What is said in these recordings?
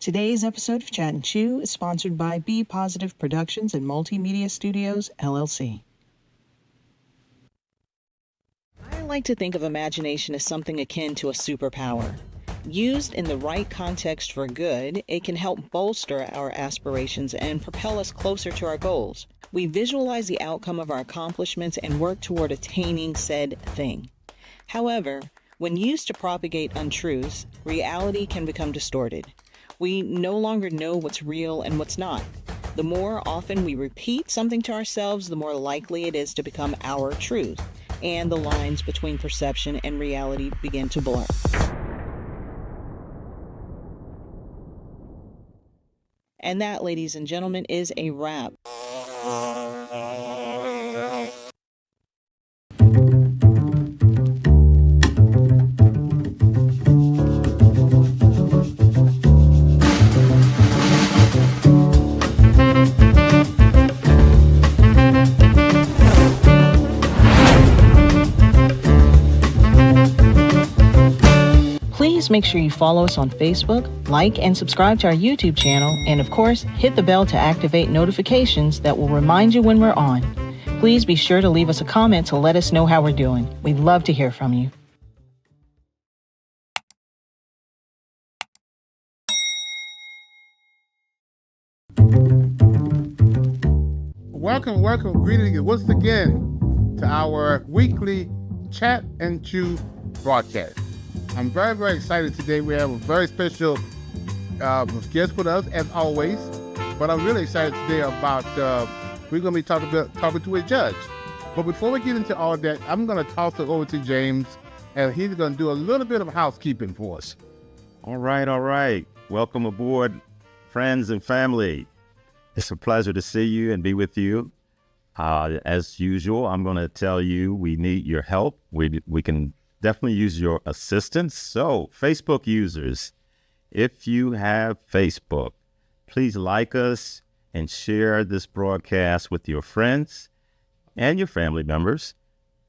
Today's episode of Chat and Chew is sponsored by Be Positive Productions and Multimedia Studios, LLC. I like to think of imagination as something akin to a superpower. Used in the right context for good, it can help bolster our aspirations and propel us closer to our goals. We visualize the outcome of our accomplishments and work toward attaining said thing. However, when used to propagate untruths, reality can become distorted. We no longer know what's real and what's not. The more often we repeat something to ourselves, the more likely it is to become our truth, and the lines between perception and reality begin to blur. And that, ladies and gentlemen, is a wrap. Please make sure you follow us on Facebook, like and subscribe to our YouTube channel, and of course, hit the bell to activate notifications that will remind you when we're on. Please be sure to leave us a comment to let us know how we're doing. We'd love to hear from you. Welcome, greetings once again to our weekly Chat and Chew broadcast. I'm very, very excited today. We have a very special guest with us, as always. But I'm really excited today about, we're going to be talking to a judge. But before we get into all that, I'm going to toss it over to James, and he's going to do a little bit of housekeeping for us. All right. Welcome aboard, friends and family. It's a pleasure to see you and be with you. As usual, I'm going to tell you we need your help. We can definitely use your assistance. So, Facebook users, if you have Facebook, please like us and share this broadcast with your friends and your family members,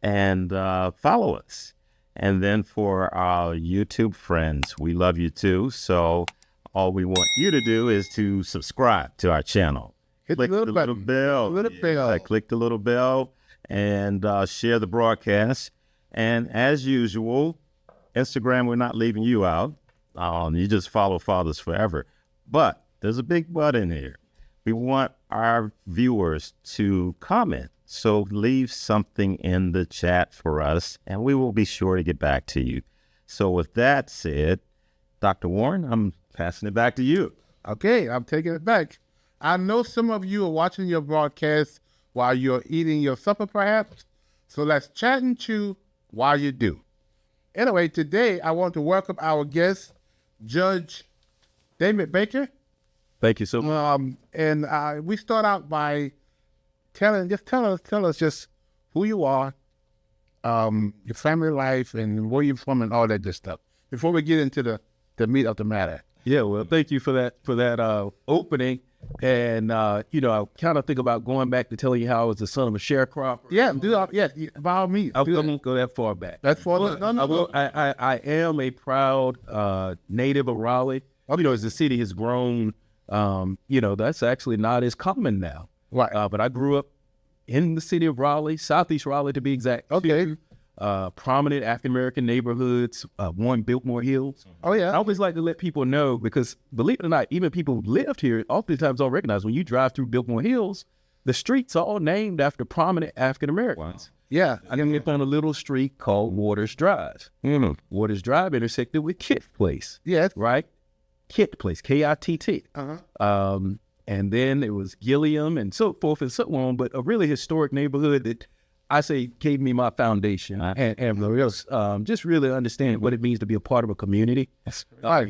and follow us. And then for our YouTube friends, we love you too. So all we want you to do is to subscribe to our channel. Click the little bell. Click the little bell and share the broadcast. And as usual, Instagram, we're not leaving you out. You just follow Fathers Forever. But there's a big but in here. We want our viewers to comment. So leave something in the chat for us, and we will be sure to get back to you. So with that said, Dr. Warren, I'm passing it back to you. Okay, I'm taking it back. I know some of you are watching your broadcast while you're eating your supper, perhaps. So let's chat and chew while you do. Anyway, today I want to welcome our guest, Judge David Baker. Thank you so much. And we start out by tell us just who you are, your family life, and where you're from, and all that good stuff. Before we get into the meat of the matter. Yeah, well, thank you for that opening. And I kind of think about going back to telling you how I was the son of a sharecropper. Yeah, by all means. I won't go that far back. That's far. I am a proud native of Raleigh. As the city has grown, that's actually not as common now. Right. But I grew up in the city of Raleigh, Southeast Raleigh to be exact. Okay. Prominent African-American neighborhoods, one Biltmore Hills. Oh, yeah. I always like to let people know, because believe it or not, even people who lived here oftentimes don't recognize when you drive through Biltmore Hills, the streets are all named after prominent African-Americans. Wow. Yeah. I can get on a little street called Waters Drive. Mm-hmm. Waters Drive intersected with Kitt Place. Yes. Right? Kitt Place, K-I-T-T. Uh-huh. And then it was Gilliam and so forth and so on, but a really historic neighborhood that I say gave me my foundation and just really understand what it means to be a part of a community. Right.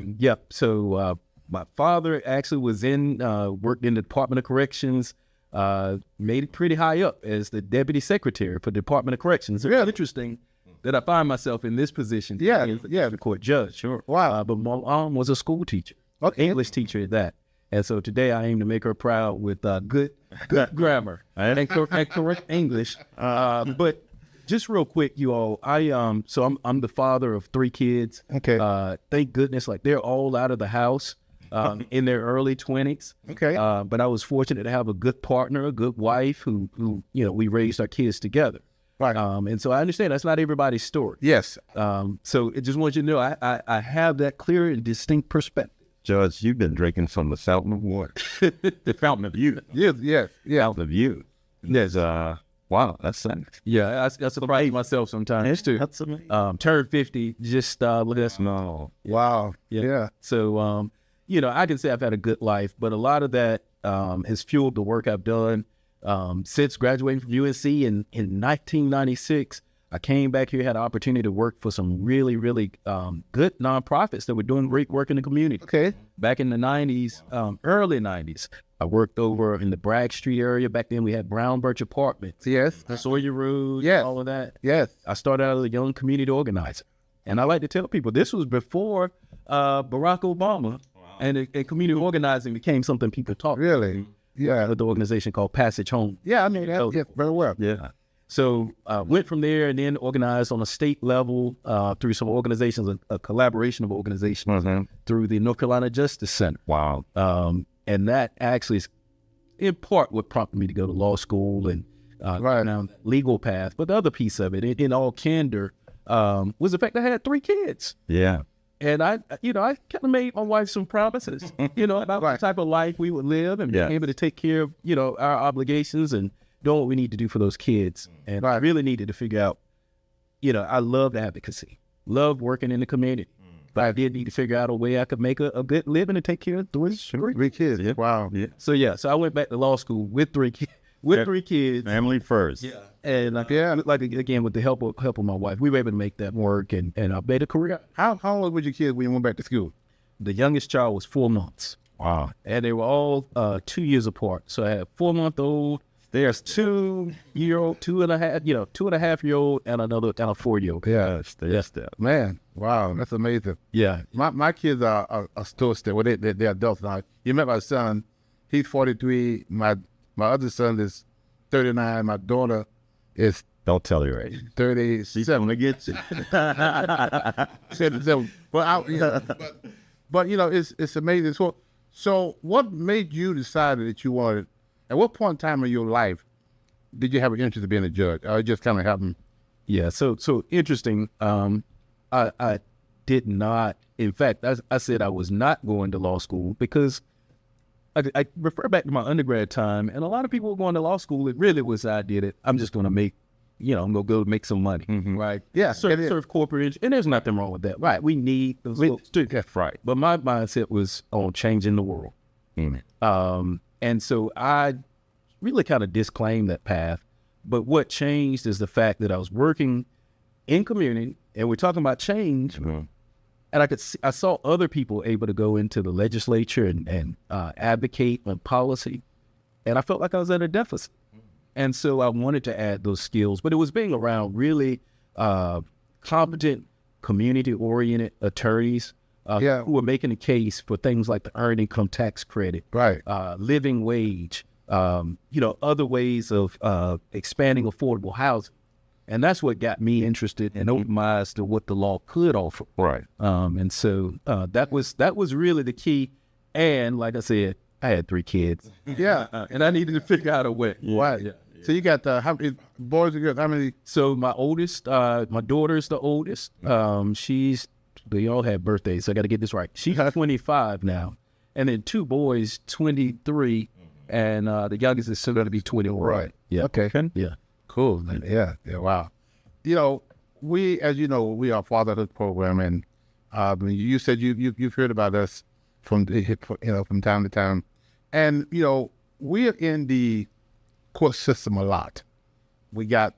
So my father actually was worked in the Department of Corrections, made it pretty high up as the deputy secretary for the Department of Corrections. It's really interesting that I find myself in this position. Yeah. The court judge. Sure. Wow. But my mom was a school teacher, English teacher at that. And so today I aim to make her proud with good grammar and correct English. But just real quick, you all, I'm the father of 3 kids. Okay. Thank goodness, like they're all out of the house. in their early 20s. Okay. But I was fortunate to have a good partner, a good wife who we raised our kids together. Right. And so I understand that's not everybody's story. Yes. So I just want you to know I have that clear and distinct perspective. Judge, you've been drinking from the fountain of water. The fountain of youth. Yes. Fountain of youth. There's wow, that's nice. Yeah, I surprise myself sometimes too. That's amazing. Turned 50 just last month. No. Wow. Yeah. So I can say I've had a good life, but a lot of that has fueled the work I've done since graduating from UNC in 1996. I came back here, had an opportunity to work for some really, really good nonprofits that were doing great work in the community. Okay. Back in the 90s, early 90s, I worked over in the Bragg Street area. Back then we had Brown Birch Apartments, Yes. Sawyer Road, Yes. all of that. Yes. I started out as a young community organizer. And I like to tell people this was before Barack Obama and community organizing became something people talked about. Really? Yeah. The organization called Passage Home. Yeah, I mean that. So- Yeah, very well. Yeah. So went from there and then organized on a state level through some organizations, a collaboration of organizations through the North Carolina Justice Center. Wow. And that actually is in part what prompted me to go to law school and Right. down that legal path. But the other piece of it, in all candor, was the fact I had 3 kids. Yeah. And I kind of made my wife some promises, about Right. the type of life we would live and Yes. being able to take care of, our obligations and doing what we need to do for those kids. And I really needed to figure out, I loved advocacy, loved working in the community. But I did need to figure out a way I could make a good living and take care of 3 kids. Yeah. Wow. Yeah. So I went back to law school with 3 kids. With 3 kids. Family first. Yeah. And again, with the help of my wife, we were able to make that work and I made a career. How old were your kids when you went back to school? The youngest child was 4 months. Wow. And they were all 2 years apart. So I had 4-month-old. There's 2-year-old, 2.5-year-old, and a 4-year-old. Yeah. Yes. Man. Wow. That's amazing. Yeah. My kids are still well, they're adults now. You met my son. He's 43. My other son is 39. My daughter is Don't tell your age. 37. She's gonna get you. 77. But it's amazing. So what made you decide that you wanted? At what point in time in your life did you have an interest in being a judge? Or it just kind of happened? Yeah. So interesting. I did not. In fact, I said I was not going to law school because I refer back to my undergrad time, and a lot of people were going to law school. It really was I did it. I'm just going to make, I'm going to go make some money, right? Yeah, serve corporate, and there's nothing wrong with that, right? We need those folks too. That's right. But my mindset was on changing the world. And so I really kind of disclaimed that path. But what changed is the fact that I was working in community, and we're talking about change. And I saw other people able to go into the legislature and advocate on policy, and I felt like I was at a deficit. And so I wanted to add those skills, but it was being around really competent, community-oriented attorneys who were making a case for things like the earned income tax credit, Right. Living wage, other ways of expanding affordable housing. And that's what got me interested and opened my eyes to what the law could offer. Right. And so that was really the key. And like I said, I had 3 kids. Yeah. And I needed to figure out a way. Right. Yeah. So you got how many boys and girls? How many? So my oldest, my daughter's the oldest. They all have birthdays, so I got to get this right. She's 25 now. And then 2 boys, 23. And the youngest is still going to be 21. Right. Yeah. Okay. Yeah. Cool. Yeah. Wow. We, as you know, we are fatherhood program, and you said you've heard about us from time to time, and we're in the court system a lot. When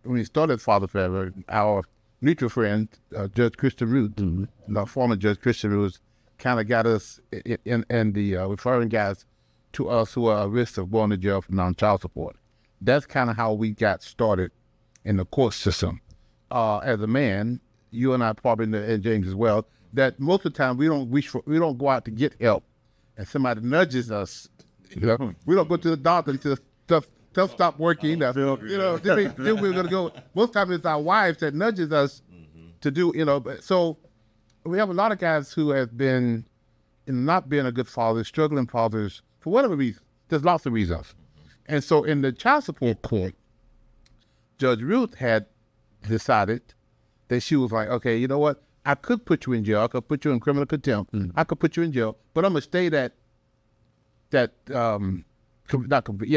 we started Father Forever, our mutual friend, Judge Christian Root, the former Judge Christian Root, kind of got us in the referring guys to us who are at risk of going to jail for non-child support. That's kind of how we got started in the court system. As a man, you and I probably know, and James as well, that most of the time we don't go out to get help, and somebody nudges us. We don't go to the doctor until stuff stop working. Then we're gonna go. Most times it's our wives that nudges us to do. So we have a lot of guys who have been in not being a good father, struggling fathers, for whatever reason. There's lots of reasons. And so in the child support court, Judge Ruth had decided that she was like, okay, you know what? I could put you in jail. I could put you in criminal contempt. I could put you in jail, but I'm going to stay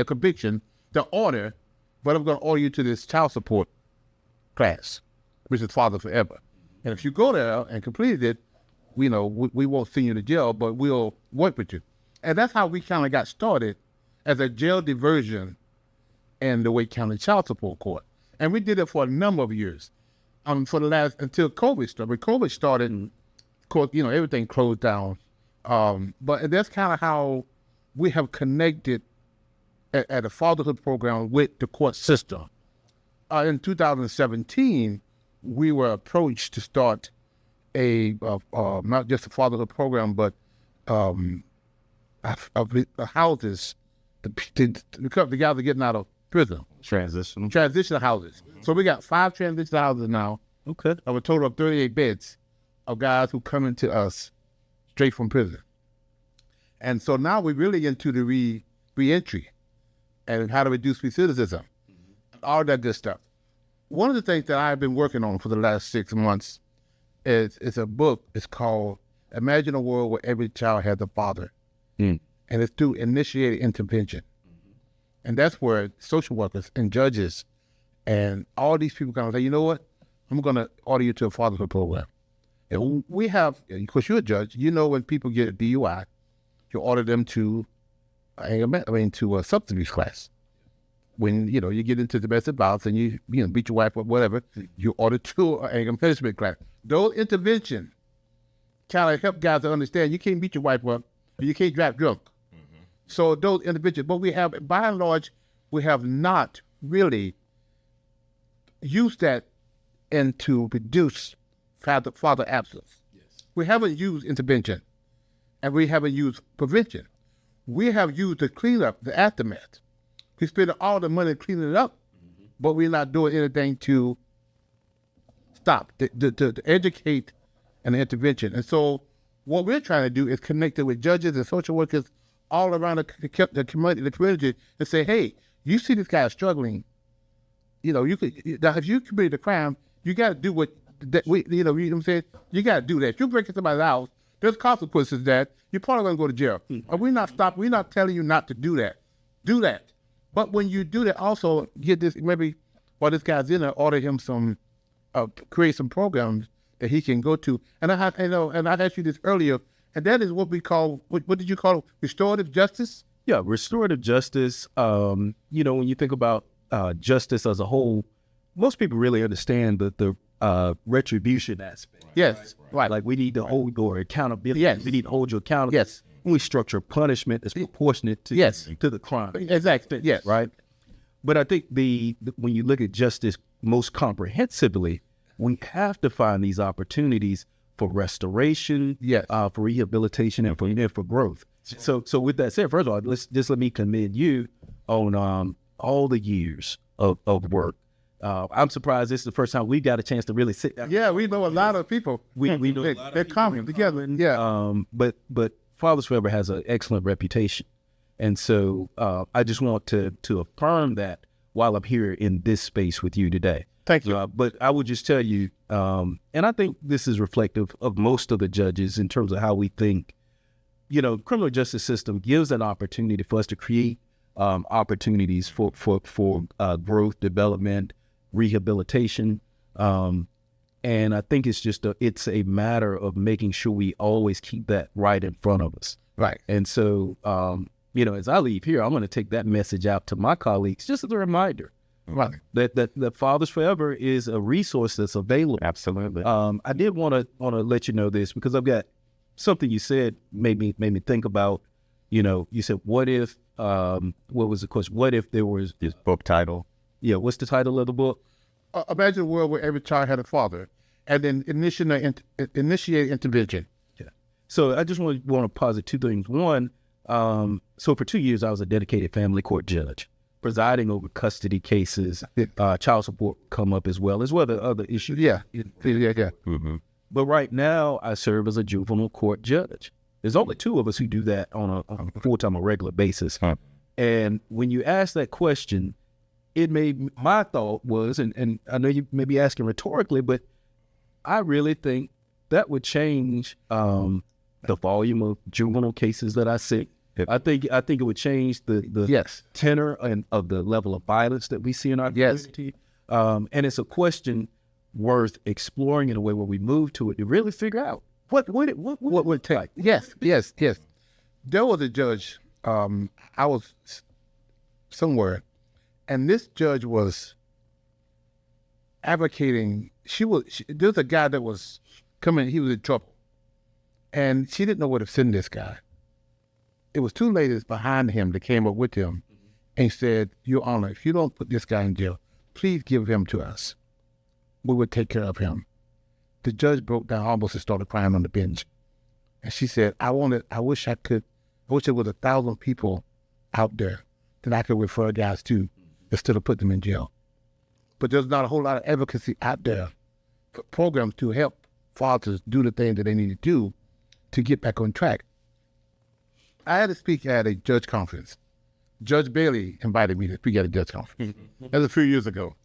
conviction, the order, but I'm going to order you to this child support class, which is Father Forever. And if you go there and complete it, we won't send you to jail, but we'll work with you. And that's how we kind of got started as a jail diversion in the Wake County Child Support Court. And we did it for a number of years, until COVID started. When COVID started, of course, everything closed down. But that's kind of how we have connected at a fatherhood program with the court system. In 2017, we were approached to start not just a fatherhood program, but houses, the guys are getting out of prison. Transitional houses. So we got 5 transitional houses now. Okay. Of a total of 38 beds of guys who come into us straight from prison. And so now we're really into the re-entry and how to reduce recidivism, all that good stuff. One of the things that I've been working on for the last 6 months is a book. It's called Imagine a World Where Every Child Has a Father. And it's through initiated intervention. And that's where social workers and judges and all these people kind of say, you know what? I'm going to order you to a fatherhood program. And we have, of course, you're a judge. When people get a DUI, you order them to a substance class. When, you get into domestic violence and you beat your wife or whatever, you order to an anger management class. Those interventions kind of help guys to understand you can't beat your wife up, and you can't drive drunk. So those interventions, but we have, by and large, we have not really used that to reduce father absence. Yes. We haven't used intervention, and we haven't used prevention. We have used the cleanup, the aftermath. We spend all the money cleaning it up, but we're not doing anything to stop, to educate an intervention. And so what we're trying to do is connect it with judges and social workers all around the community and say, hey, you see this guy struggling. If you committed a crime, you got to do what I'm saying? You got to do that. If you break into somebody's house, there's consequences that you're probably going to go to jail. And we're not telling you not to do that. Do that. But when you do that, also get this, maybe while this guy's in there, order him create some programs that he can go to. And I asked you this earlier, and that is what we call, what did you call it? Restorative justice? Yeah, restorative justice. When you think about justice as a whole, most people really understand the retribution aspect. Yes, right. Like we need to hold your accountability. Yes. We need to hold you accountable. Yes. We structure punishment that's proportionate to the crime. Exactly. Yes. Right. But I think when you look at justice most comprehensively, we have to find these opportunities for restoration, for rehabilitation, and for growth. So with that said, first of all, let me commend you on all the years of work. I'm surprised this is the first time we got a chance to really sit down. Yeah, we know a lot of people. We know a lot of they're people coming together. Yeah. But Fathers Forever has an excellent reputation, and so I just want to affirm that while I'm here in this space with you today. Thank you. But I would just tell you, and I think this is reflective of most of the judges in terms of how we think. Criminal justice system gives an opportunity for us to create opportunities for growth, development, rehabilitation, and I think it's a matter of making sure we always keep that right in front of us. Right. And so, as I leave here, I'm going to take that message out to my colleagues just as a reminder. Right. That Fathers Forever is a resource that's available. Absolutely. I did want to let you know this because I've got something you said made me think about. You said, what if? What was the question? What if there was This book title? Yeah. What's the title of the book? Imagine a world where every child had a father, and then initiate intervention. Yeah. So I just want to posit 2 things. One, so for 2 years I was a dedicated family court judge, presiding over custody cases. Child support come up as well as other issues. Yeah. Mm-hmm. But right now I serve as a juvenile court judge. There's only two of us who do that on a full-time or regular basis. And when you ask that question, my thought was, and I know you may be asking rhetorically, but I really think that would change the volume of juvenile cases that I see. I think it would change the tenor and of the level of violence that we see in our community. And it's a question worth exploring in a way where we move to it to really figure out what would it take. Yes. There was a judge. I was somewhere, and this judge was advocating. There was a guy that was coming. He was in trouble, and she didn't know where to send this guy. It was two ladies behind him that came up with him and said, "Your Honor, if you don't put this guy in jail, please give him to us. We would take care of him." The judge broke down almost and started crying on the bench. And she said, I wish there was 1,000 people out there that I could refer guys to instead of put them in jail. But there's not a whole lot of advocacy out there for programs to help fathers do the things that they need to do to get back on track. I had to speak at a judge conference. Judge Bailey invited me to speak at a judge conference. That was a few years ago.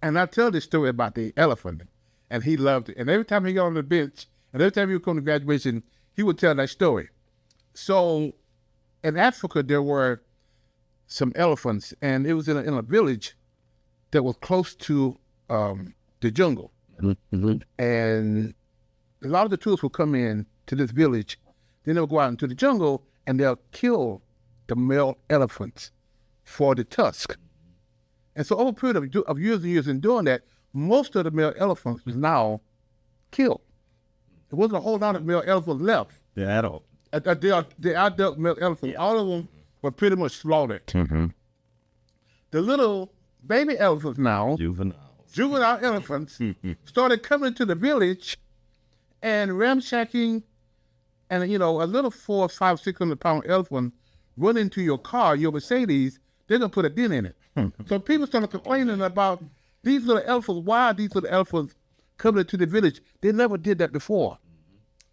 And I tell this story about the elephant, and he loved it. And every time he got on the bench, and every time he would come to graduation, he would tell that story. So in Africa, there were some elephants, and it was in a village that was close to the jungle. And a lot of the tourists would come in to this village, then they'll go out into the jungle, and they'll kill the male elephants for the tusk. And so over a period of years and years in doing that, most of the male elephants was now killed. There wasn't a whole lot of male elephants left. The adult. The adult male elephants, all of them were pretty much slaughtered. The little baby elephants now, juvenile elephants, started coming to the village and ramshacking, and a little 400, 500, 600 pound elephant run into your car, your Mercedes, they're gonna put a dent in it. So people started complaining about these little elephants. Why are these little elephants coming into the village? They never did that before.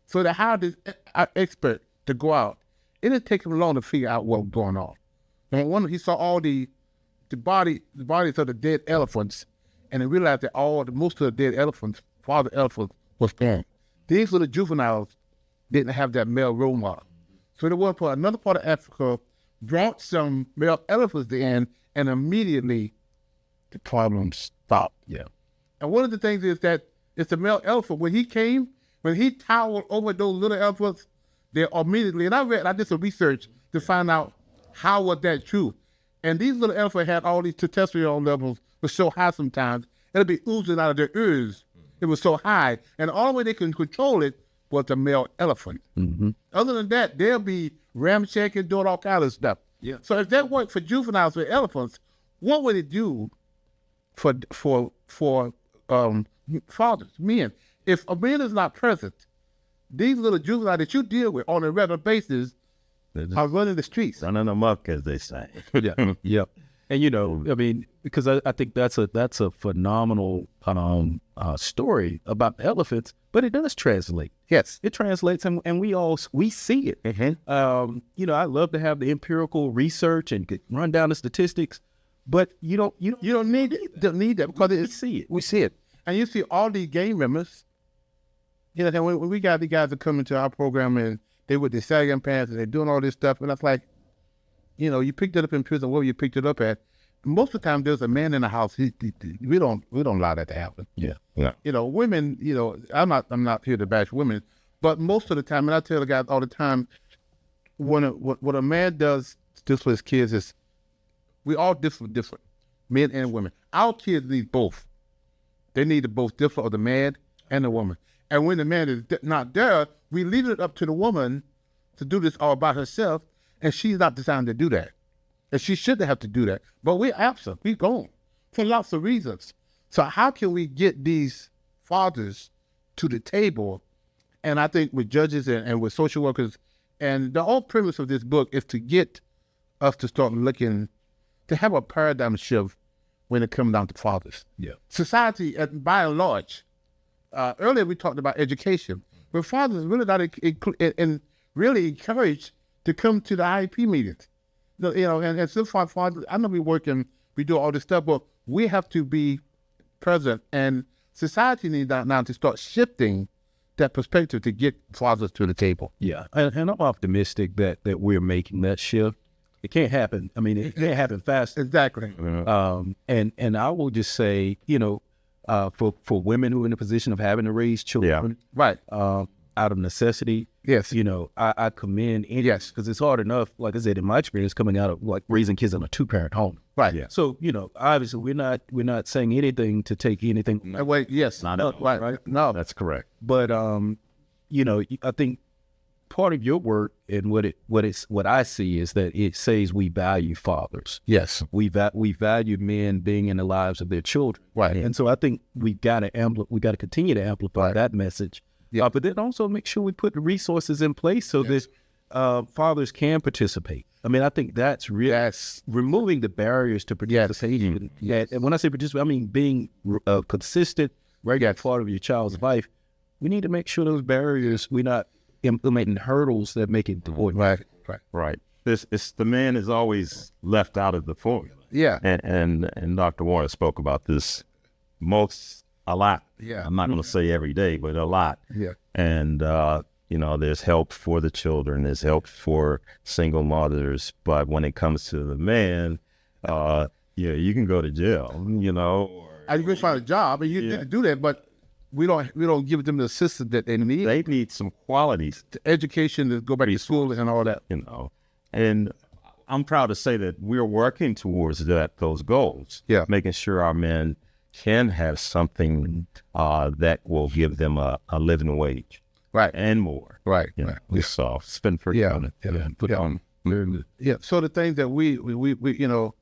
So they hired this expert to go out. It didn't take him long to figure out what was going on. And one, he saw all the bodies of the dead elephants, and he realized that most of the dead elephants, father elephants, was gone. These little juveniles didn't have that male role model. So they went for another part of Africa, brought some male elephants in, and immediately the problem stopped. Yeah. And one of the things is that it's the male elephant. When he towered over those little elephants, they immediately, and I did some research to find out how was that true. And these little elephants had all these testosterone levels were so high sometimes, it'd be oozing out of their ears. It was so high. And the only way they could control it was the male elephant. Other than that, they'll be ramshacking, doing all kinds of stuff. Yeah. So if that worked for juveniles with elephants, what would it do for fathers, men? If a man is not present, these little juveniles that you deal with on a regular basis are running the streets. Running amok, as they say. Yeah. And I mean, because I think that's a phenomenal story about elephants, but it does translate. Yes, it translates, and we see it. I love to have the empirical research and run down the statistics, but you don't need that because we see it. We see it, and you see all these gang members. When we got the guys that come into our program and they with the sagging pants and they're doing all this stuff, and that's like, you picked it up in prison, where you picked it up at. Most of the time, there's a man in the house. We don't allow that to happen. Yeah. Women. I'm not here to bash women, but most of the time, and I tell the guys all the time, what a man does this for his kids is, we all different, men and women. Our kids need both. They need the both different of the man and the woman. And when the man is not there, we leave it up to the woman to do this all by herself, and she's not designed to do that. And she shouldn't have to do that. But we're absent. We're gone for lots of reasons. So how can we get these fathers to the table? And I think with judges and with social workers, and the whole premise of this book is to get us to start looking, to have a paradigm shift when it comes down to fathers. Yeah. Society, by and large, earlier we talked about education, but fathers really not really encouraged to come to the IEP meetings. And so far, I know we do all this stuff, but we have to be present, and society needs now to start shifting that perspective to get fathers to the table. Yeah, and I'm optimistic that we're making that shift. It can't happen. I mean, it can't happen fast. Exactly. And I will just say, for women who are in a position of having to raise children, Right. Out of necessity, Yes. I commend any, Yes. because it's hard enough, like I said, in my experience, coming out of like raising kids in a 2-parent home. Right. Yeah. So, obviously we're not saying anything to take anything. Wait, yes. Not at all. Right. No. That's correct. But I think part of your work and what I see is that it says we value fathers. Yes. We value men being in the lives of their children. Right. And so I think we got to continue to amplify that message. Yeah. But then also make sure we put the resources in place so that fathers can participate. I mean, I think that's really removing the barriers to participation. Yes. And when I say participate, I mean being consistent, regular part of your child's life. We need to make sure those barriers, we're not implementing hurdles that make it difficult. Right. The man is always left out of the formula. Yeah. And Dr. Warner spoke about this a lot. Yeah. I'm not going to say every day, but a lot. Yeah. And, there's help for the children, there's help for single mothers. But when it comes to the man, you can go to jail, I can find a job, and you do that, but we don't give them the assistance that they need. They need some qualities. Education, to go back to school and all that. And I'm proud to say that we're working towards those goals. Yeah. Making sure our men can have something that will give them a living wage. Right. And more. Right. So it's been pretty fun. Yeah. So the things that we a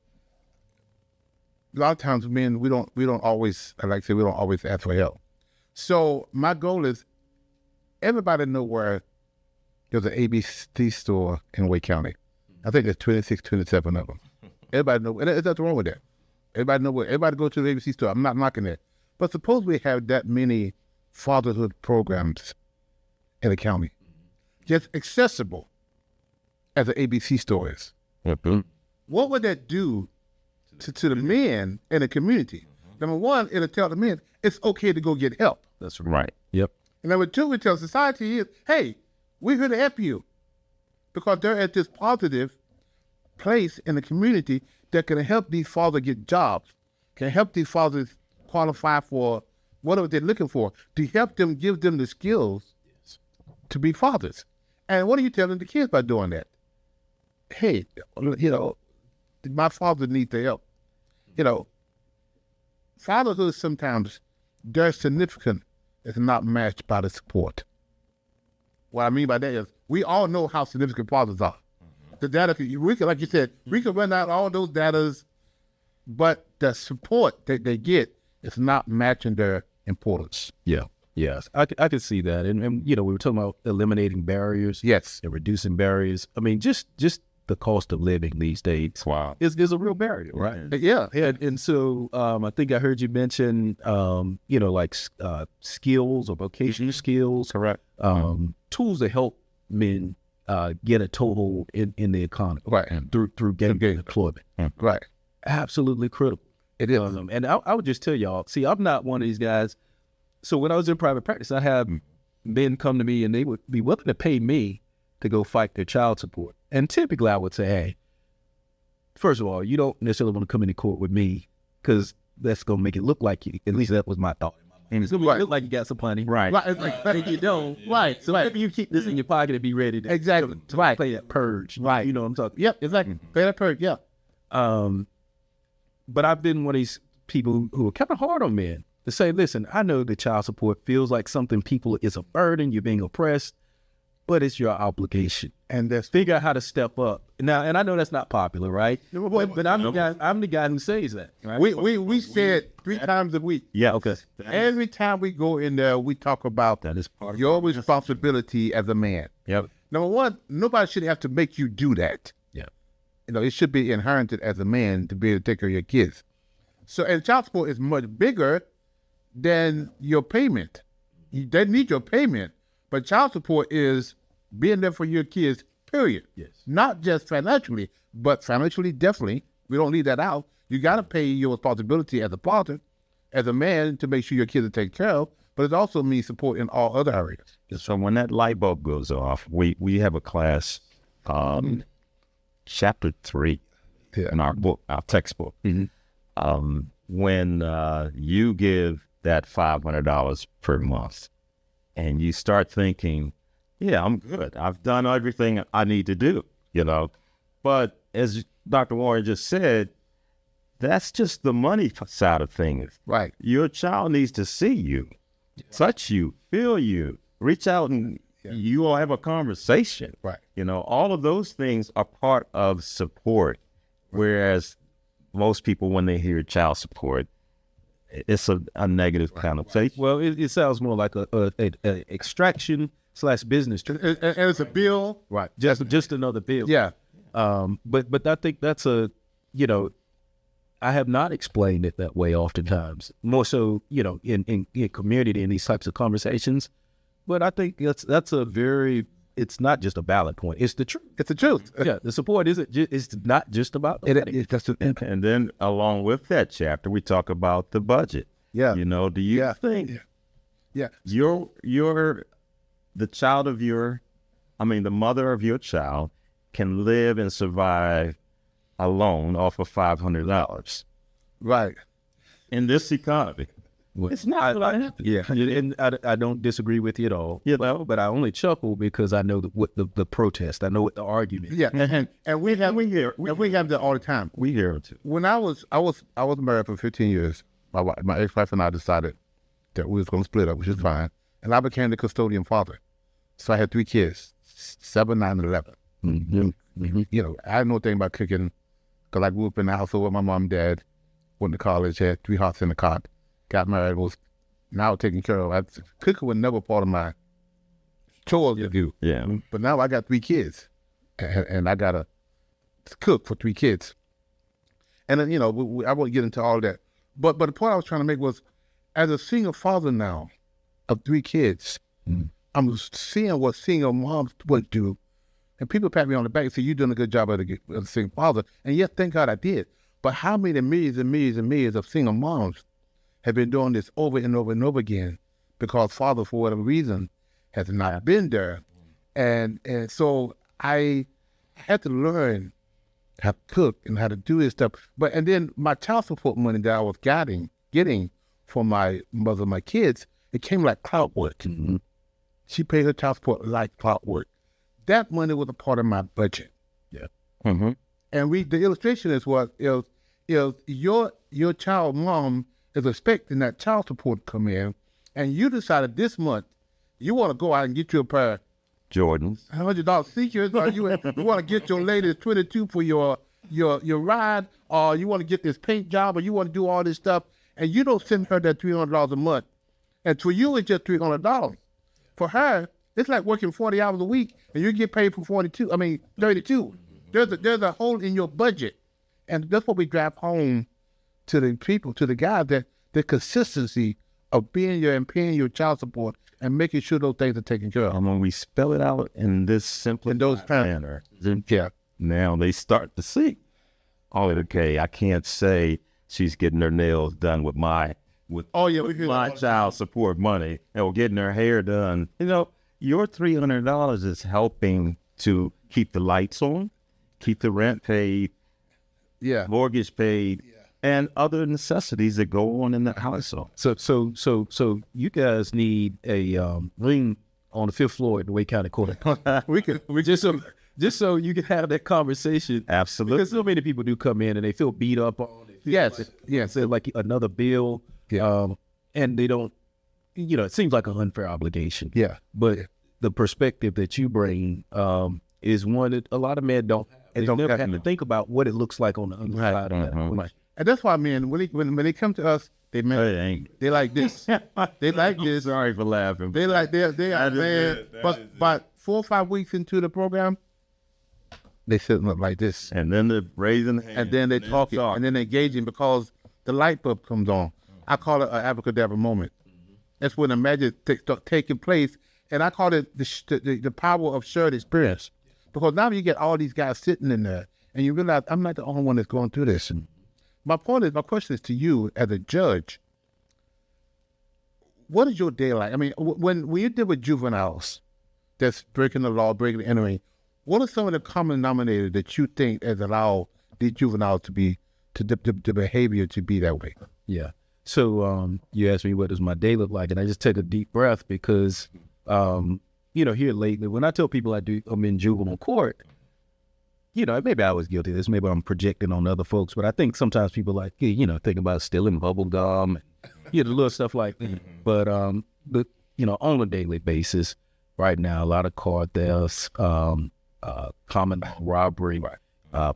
lot of times men, we don't always, like I say, we don't always ask for help. So my goal is everybody know where there's an ABC store in Wake County. I think there's 26, 27 of them. Everybody know, and there's nothing wrong with that. Everybody go to the ABC store. I'm not knocking that. But suppose we have that many fatherhood programs in the county, just accessible as an ABC store is. Mm-hmm. What would that do to the men in the community? Number one, it'll tell the men it's okay to go get help. That's Right. Yep. And number two, it tells society is, hey, we're here to help you, because they're at this positive place in the community that can help these fathers get jobs, can help these fathers qualify for whatever they're looking for, to help them, give them the skills to be fathers. And what are you telling the kids by doing that? Hey, my father needs the help. Fatherhood sometimes, their significance is not matched by the support. What I mean by that is, we all know how significant fathers are. The data, we can, like you said, we can run out all those datas, but the support that they get is not matching their importance. Yeah. Yes. I can see that. And we were talking about eliminating barriers. Yes. And reducing barriers. I mean, just the cost of living these days. Wow. Is a real barrier, right? Yeah. And so I think I heard you mention, skills or vocational skills. Correct. Tools to help men get a toehold in the economy. Right. Through getting employment. Right. Absolutely critical. It is. And I would just tell y'all, see, I'm not one of these guys. So when I was in private practice, I had men come to me and they would be willing to pay me to go fight their child support. And typically I would say, hey, first of all, you don't necessarily want to come into court with me because that's going to make it look like you. At least that was my thought. And it's going to look like you got some money. Right. Right. You don't. Right. So maybe you keep this in your pocket and be ready to, Exactly. to Right. play that purge. Right. You know what I'm talking Yep. Exactly. Play that perk. Yeah. But I've been one of these people who are kind of hard on men to say, listen, I know that child support feels like something people is a burden, you're being oppressed, but it's your obligation. And that's Figure out how to step up. Now, and I know that's not popular, right? But I'm the guy who says that. Right? we said 3 times a week. Yeah. Okay. Every time we go in there, we talk about That is part of your responsibility as a man. Yep. Number one, nobody should have to make you do that. Yeah. It should be inherited as a man to be able to take care of your kids. So, and child support is much bigger than your payment. They need your payment, but child support is being there for your kids, period. Yes. Not just financially, but financially, definitely. We don't leave that out. You got to pay your responsibility as a father, as a man, to make sure your kids are taken care of, but it also means support in all other areas. So when that light bulb goes off, we have a class, chapter 3 in our book, our textbook. When you give that $500 per month and you start thinking, yeah, I'm good. I've done everything I need to do, But as Dr. Warren just said, that's just the money side of things. Right. Your child needs to see you, touch you, feel you, reach out and you all have a conversation. Right. All of those things are part of support. Whereas most people, when they hear child support, it's a negative connotation. Well, it sounds more like a extraction / business. And it's a bill. Right. Just another bill. Yeah. But I think that's I have not explained it that way oftentimes. More so, in community in these types of conversations. But I think that's it's not just a valid point. It's the truth. It's the truth. Yeah, the support it's not just about the money. And then along with that chapter, we talk about the budget. Yeah. Do you think the mother of your child can live and survive alone off of $500? Right. In this economy. It's not going to happen. Yeah, and I don't disagree with you at all. But I only chuckle because I know what the protest. I know what the argument. Yeah, and we hear that all the time. We hear it too. When I was married for 15 years, my ex-wife and I decided that we was going to split up, which is fine, and I became the custodian father. So I had 3 kids, 7, 9, and 11. I didn't know a thing about cooking because I grew up in the household with my mom and dad. Went to college, had 3 hearts in the cot. Got married, was now taken care of. Cooking was never part of my chores to do. Yeah. But now I got 3 kids, and I got to cook for 3 kids. And then, I won't get into all that. But the point I was trying to make was, as a single father now of 3 kids, I'm seeing what single moms would do. And people pat me on the back and say, you're doing a good job as a single father. And yes, thank God I did. But how many millions and millions and millions of single moms have been doing this over and over and over again because father, for whatever reason, has not been there. And so I had to learn how to cook and how to do this stuff. And then my child support money that I was getting for my mother, my kids, it came like clockwork. She paid her child support like clockwork. That money was a part of my budget. Yeah. And the illustration is what is your child mom is expecting that child support to come in, and you decided this month you want to go out and get you a pair of Jordans, $100 sneakers, or you want to get your latest 22 for your ride, or you want to get this paint job, or you want to do all this stuff, and you don't send her that $300 a month. And for you, it's just $300. For her, it's like working 40 hours a week, and you get paid for 32. There's a hole in your budget, and that's what we drive home to the people, to the guys, that the consistency of being there and paying your child support and making sure those things are taken care of. When we spell it out in this simple manner, now they start to see, okay, I can't say she's getting her nails done with my child support money, or getting her hair done. Your $300 is helping to keep the lights on, keep the rent paid, mortgage paid, and other necessities that go on in the household. So you guys need a ring on the 5th floor at the Wake County Court. we just so you can have that conversation. Absolutely. Because so many people do come in and they feel beat up on it. Yes. It's like another bill. Yeah. And they don't, it seems like an unfair obligation. Yeah. But the perspective that you bring is one that a lot of men don't have. They never have to think about what it looks like on the other side of that. Right. And that's why, man, when they come to us, they like this. They like this. Sorry for laughing. They are, man. But 4 or 5 weeks into the program, they sitting up like this. And then they're raising hands. And then they talking. And then they engaging because the light bulb comes on. I call it an abracadabra moment. That's when the magic starts taking place. And I call it the power of shared experience. Because now you get all these guys sitting in there and you realize I'm not the only one that's going through this. And my question is to you as a judge, what is your day like? I mean, when you deal with juveniles that's breaking the law, breaking and entering, what are some of the common denominators that you think has allowed these juveniles to be, the behavior to be that way? Yeah. So you asked me what does my day look like, and I just take a deep breath because, here lately, when I tell people I'm in juvenile court, maybe I was guilty of this, maybe I'm projecting on other folks, but I think sometimes people think about stealing bubble gum, the little stuff like that. But, on a daily basis, right now, a lot of car thefts, common robbery,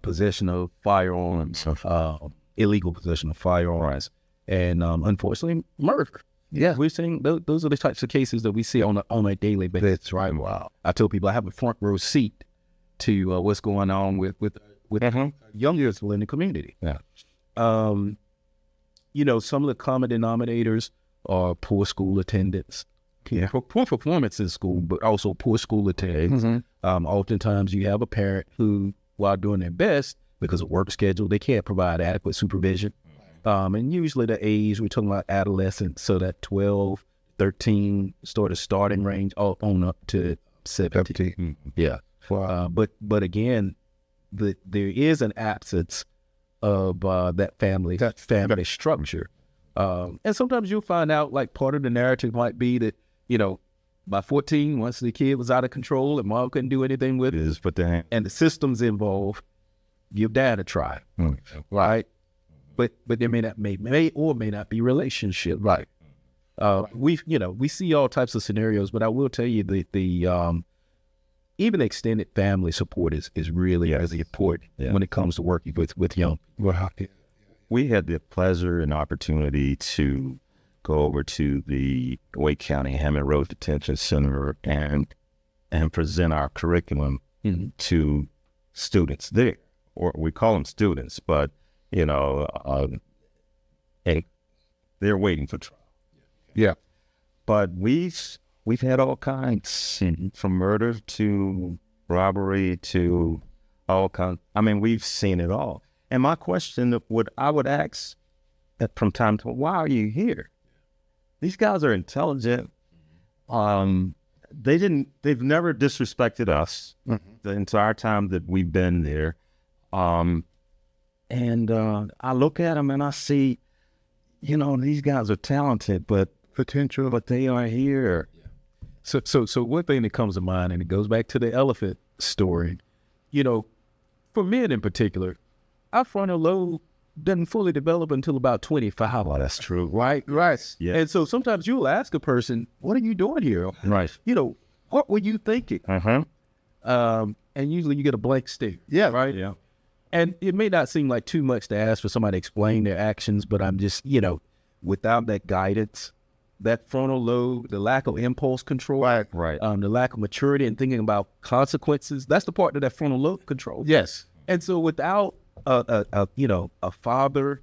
possession of firearms, illegal possession of firearms, and unfortunately, murder. Yeah, we're seeing those are the types of cases that we see on a daily basis. That's right. Wow. I tell people I have a front row seat to what's going on with young people in the community. Yeah. Some of the common denominators are poor school attendance. Yeah. Poor performance in school, but also poor school attendance. Oftentimes you have a parent who, while doing their best, because of work schedule, they can't provide adequate supervision. And usually the age, we're talking about adolescents, so that 12, 13 starting range, all on up to 17. Yeah. Wow. But again, there is an absence of that family structure. And sometimes you'll find out, like, part of the narrative might be that, by 14, once the kid was out of control and mom couldn't do anything with it, and the systems involved, give dad a try, right? But there may or may not be relationship, right? We see all types of scenarios, but I will tell you the even extended family support is really important when it comes to working with young people. We had the pleasure and opportunity to go over to the Wake County Hammond Road Detention Center and present our curriculum to students there, or we call them students, but they're waiting for trial. Yeah, but we've had all kinds, from murder to robbery to all kinds. I mean, we've seen it all. And my question I would ask from time to time, why are you here? These guys are intelligent. They've never disrespected us the entire time that we've been there. And I look at them and I see, these guys are talented, but potential, but they are here. So one thing that comes to mind, and it goes back to the elephant story, for men in particular, our frontal lobe doesn't fully develop until about 25. Well, that's true. Right? Yeah. And so sometimes you'll ask a person, what are you doing here? Right. What were you thinking? And usually you get a blank stare. Yeah. Right? Yeah. And it may not seem like too much to ask for somebody to explain their actions, but I'm just, without that guidance, that frontal lobe, the lack of impulse control, right. The lack of maturity and thinking about consequences, that's the part that frontal lobe controls. Yes. And so without a father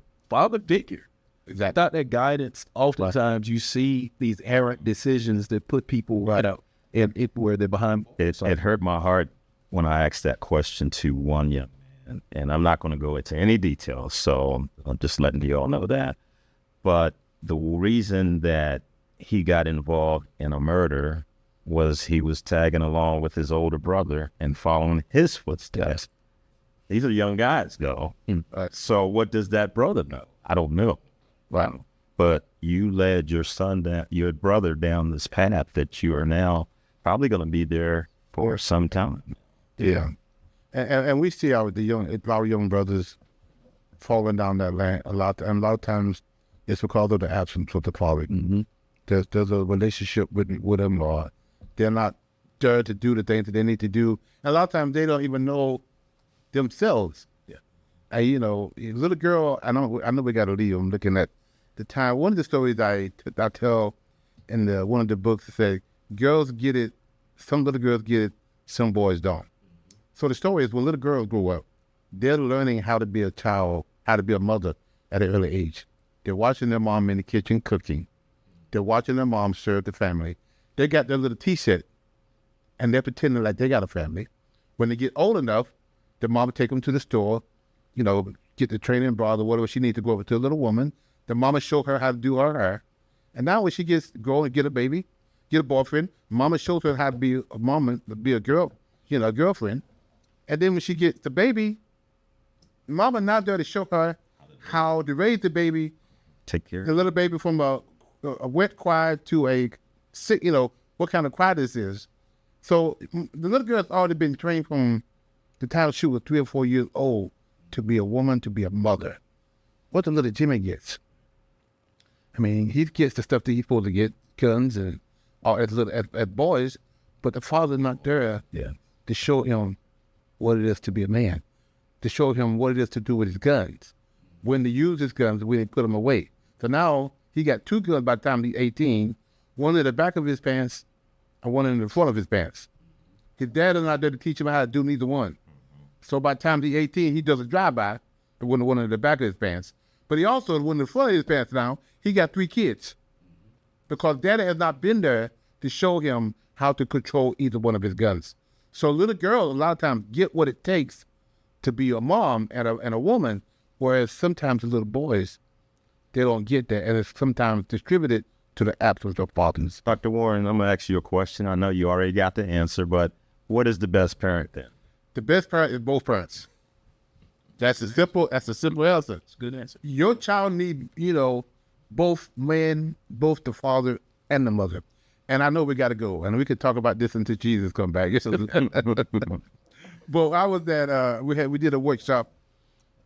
figure, without that guidance, oftentimes you see these errant decisions that put people where they're behind. It hurt my heart when I asked that question to one young man, and I'm not going to go into any details, so I'm just letting you all know that. But the reason that he got involved in a murder was he was tagging along with his older brother and following his footsteps. These are young guys, though. So what does that brother know? I don't know. Wow. But you led your brother down this path that you are now probably going to be there for some time. Yeah. And we see our young brothers falling down that lane a lot. And a lot of times it's because of the absence of the father. There's a relationship with them, or they're not there to do the things that they need to do. And a lot of times they don't even know themselves. Yeah. And little girl, I know we got to leave. I'm looking at the time. One of the stories I tell in one of the books said, girls get it, some little girls get it, some boys don't. So the story is, when little girls grow up, they're learning how to be a child, how to be a mother at an early age. They're watching their mom in the kitchen cooking. They're watching their mom serve the family. they got their little T-shirt, and they're pretending like they got a family. When they get old enough, the mama take them to the store, get the training bra or whatever she needs to go over to a little woman. The mama show her how to do her hair. And now when she gets grown and get a baby, get a boyfriend, mama shows her how to be a mama, be a girl, a girlfriend. And then when she gets the baby, mama not there to show her how to raise the baby, Take care. the little baby from a wet cry to a sick, what kind of cry this is. So the little girl's already been trained from the time she was 3 or 4 years old to be a woman, to be a mother. What the little Jimmy gets? I mean, he gets the stuff that he's supposed to get, guns and all as boys, but the father's not there to show him what it is to be a man, to show him what it is to do with his guns, when to use his guns, when to put them away. So now he got 2 guns by the time he's 18, one in the back of his pants and one in the front of his pants. His dad is not there to teach him how to do neither one. So by the time he's 18, he does a drive-by, the one in the back of his pants. But he also, the one in the front of his pants now, he got 3 kids. Because daddy has not been there to show him how to control either one of his guns. So little girls, a lot of times, get what it takes to be a mom and a woman, whereas sometimes the little boys, they don't get that, and it's sometimes distributed to the absence of fathers. Dr. Warren, I'm going to ask you a question. I know you already got the answer, but what is the best parent then? The best parent is both parents. That's a simple answer. It's a good answer. Your child need, both men, both the father and the mother. And I know we got to go, and we could talk about this until Jesus come back. But I was at we did a workshop,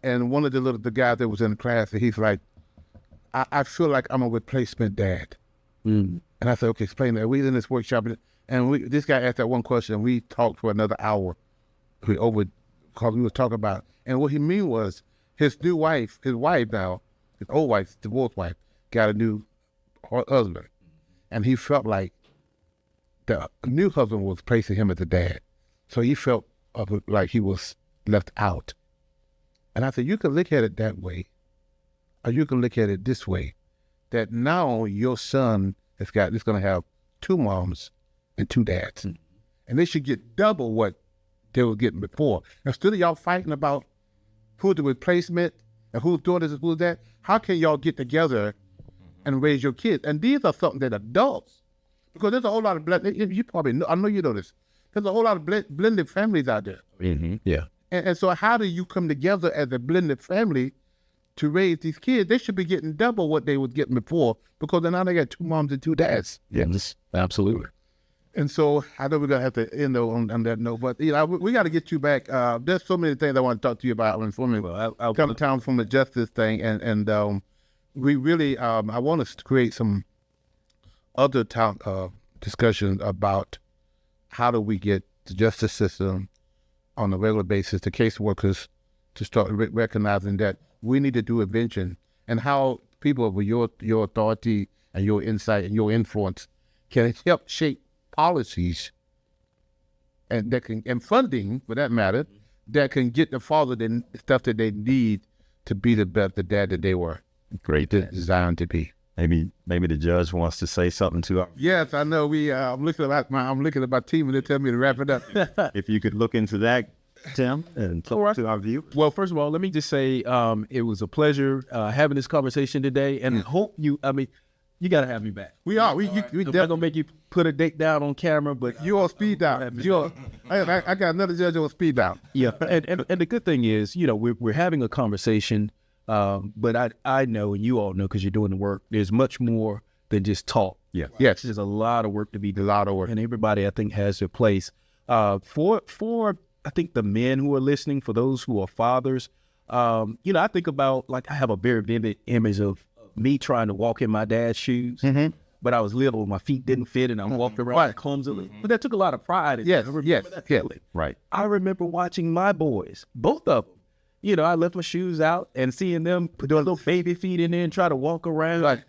and one of the guys that was in the class, he's like, I feel like I'm a replacement dad. And I said, okay, explain that. We was in this workshop, and this guy asked that one question, and we talked for another hour. Because we were talking about, and what he mean was his old wife, his divorced wife, got a new husband, and he felt like the new husband was placing him as a dad, so he felt like he was left out. And I said, you can look at it that way, or you can look at it this way, that now your son is going to have 2 moms and 2 dads, and they should get double what they were getting before. Instead of y'all fighting about who's the replacement and who's doing this and who's that, how can y'all get together and raise your kids? And these are something that adults, because there's a whole lot of you probably know, I know you know this, there's a whole lot of blended families out there. Mm-hmm. Yeah. And so how do you come together as a blended family to raise these kids? They should be getting double what they was getting before, because now they got 2 moms and 2 dads. Yes, absolutely. And so I know we're going to have to end on that note, but we got to get you back. There's so many things I want to talk to you about when I'll come down from the justice thing. And we really, I want us to create some other discussions about how do we get the justice system on a regular basis, the caseworkers to start recognizing that we need to do intervention, and how people with your authority and your insight and your influence can help shape policies and funding, for that matter, that can get the father the stuff that they need to be the dad that they were designed to be. Maybe the judge wants to say something to us. Yes, I know. I'm looking at my team, and they tell me to wrap it up. If you could look into that, Tim, and talk to our view. Well, first of all, let me just say it was a pleasure having this conversation today, and hope you got to have me back. We are. We I'm not going to make you put a date down on camera, but you're on speed dial. I got another judge on speed dial. Yeah, and the good thing is, we're having a conversation, but I know, and you all know because you're doing the work, there's much more than just talk. Yeah. Yes. There's a lot of work to be done. A lot of work. And everybody, I think, has their place. For I think the men who are listening, for those who are fathers, I think about, I have a very vivid image of me trying to walk in my dad's shoes, but I was little, my feet didn't fit, and I walked around clumsily. But that took a lot of pride in me. Yes, I remember that feeling. Right. I remember watching my boys, both of them. I left my shoes out and seeing them put their little baby feet in there and try to walk around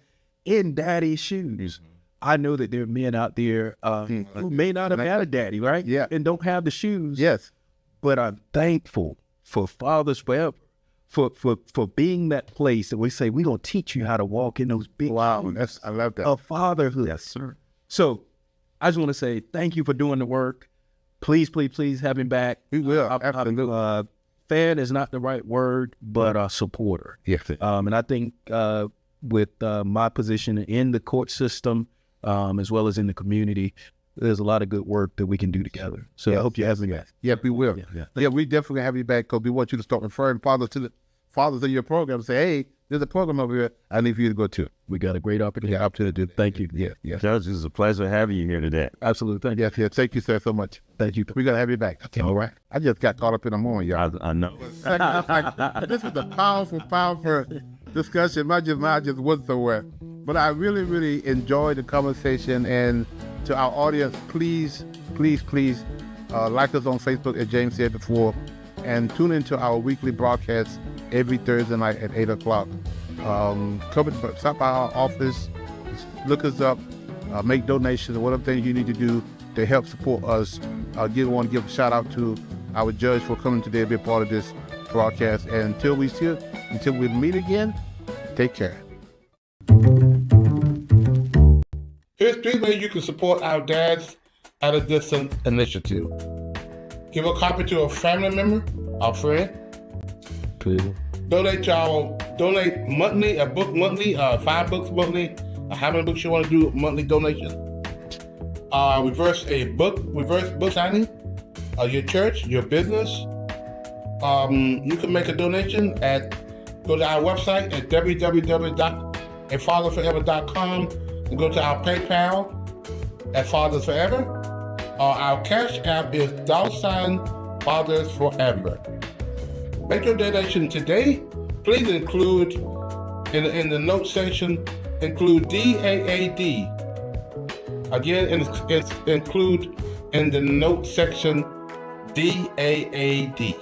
in daddy's shoes. I know that there are men out there who may not have had a daddy, right? Yeah. And don't have the shoes. Yes. But I'm thankful for Fathers Forever, for being that place that we say, we're going to teach you how to walk in those big shoes I love that. of fatherhood. Yes, sir. So I just want to say thank you for doing the work. Please, please, please have him back. We will, absolutely. Fan is not the right word, but a supporter. Yes. And I think with my position in the court system, as well as in the community, there's a lot of good work that we can do together. So I hope you have me back. Yeah, we will. Yeah. We definitely have you back because we want you to start referring fathers to the fathers in your program and say, hey, there's a program over here. I need for you to go to. We got a great opportunity. Yeah, opportunity to do that. Thank you. Yeah. Judge, it's a pleasure having you here today. Absolutely. Thank you. Yes. Thank you, sir, so much. Thank you. We're going to have you back. Okay. All right. I just got caught up in the morning, y'all. I know. This is a powerful discussion. My just wasn't so well. But I really, really enjoyed the conversation. And to our audience, please like us on Facebook, as James said before, and tune into our weekly broadcast every Thursday night at 8 o'clock. Stop by our office, look us up, make donations, whatever things you need to do to help support us. I want to give a shout out to our judge for coming today to be a part of this broadcast. And until we meet again, take care. Here's 3 ways you can support our Dads at a Distance initiative. Give a copy to a family member, a friend. Cool. Donate monthly, a book monthly, 5 books monthly, how many books you want to do monthly donation. Reverse book signing, your church, your business. You can make a donation go to our website at www.afatherforever.com and go to our PayPal at Fathers Forever. Our Cash App is $Fathers Forever. Make your donation today. Please include in the note section, include DAAD. Again, include in the note section DAAD.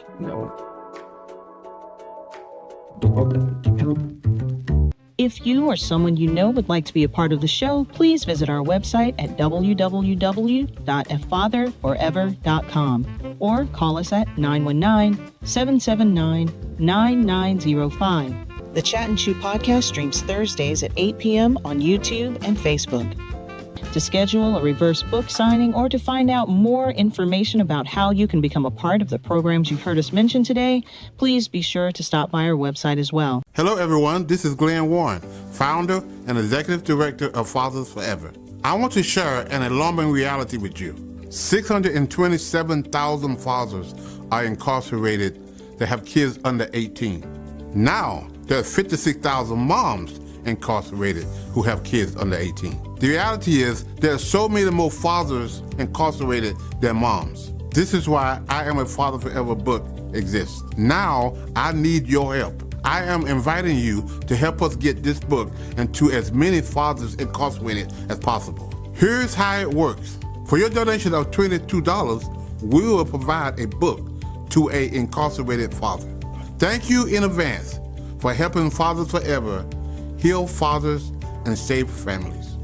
If you or someone you know would like to be a part of the show, please visit our website at www.afatherforever.com or call us at 919-779-9905. The Chat and Chew podcast streams Thursdays at 8 p.m. on YouTube and Facebook. To schedule a reverse book signing or to find out more information about how you can become a part of the programs you heard us mention today, please be sure to stop by our website as well. Hello, everyone. This is Glen Warren, founder and executive director of Fathers Forever. I want to share an alarming reality with you. 627,000 fathers are incarcerated that have kids under 18. Now, there are 56,000 moms incarcerated who have kids under 18. The reality is there are so many more fathers incarcerated than moms. This is why I Am a Father Forever book exists. Now, I need your help. I am inviting you to help us get this book into as many fathers incarcerated as possible. Here's how it works. For your donation of $22, we will provide a book to an incarcerated father. Thank you in advance for helping Fathers Forever heal fathers and save families.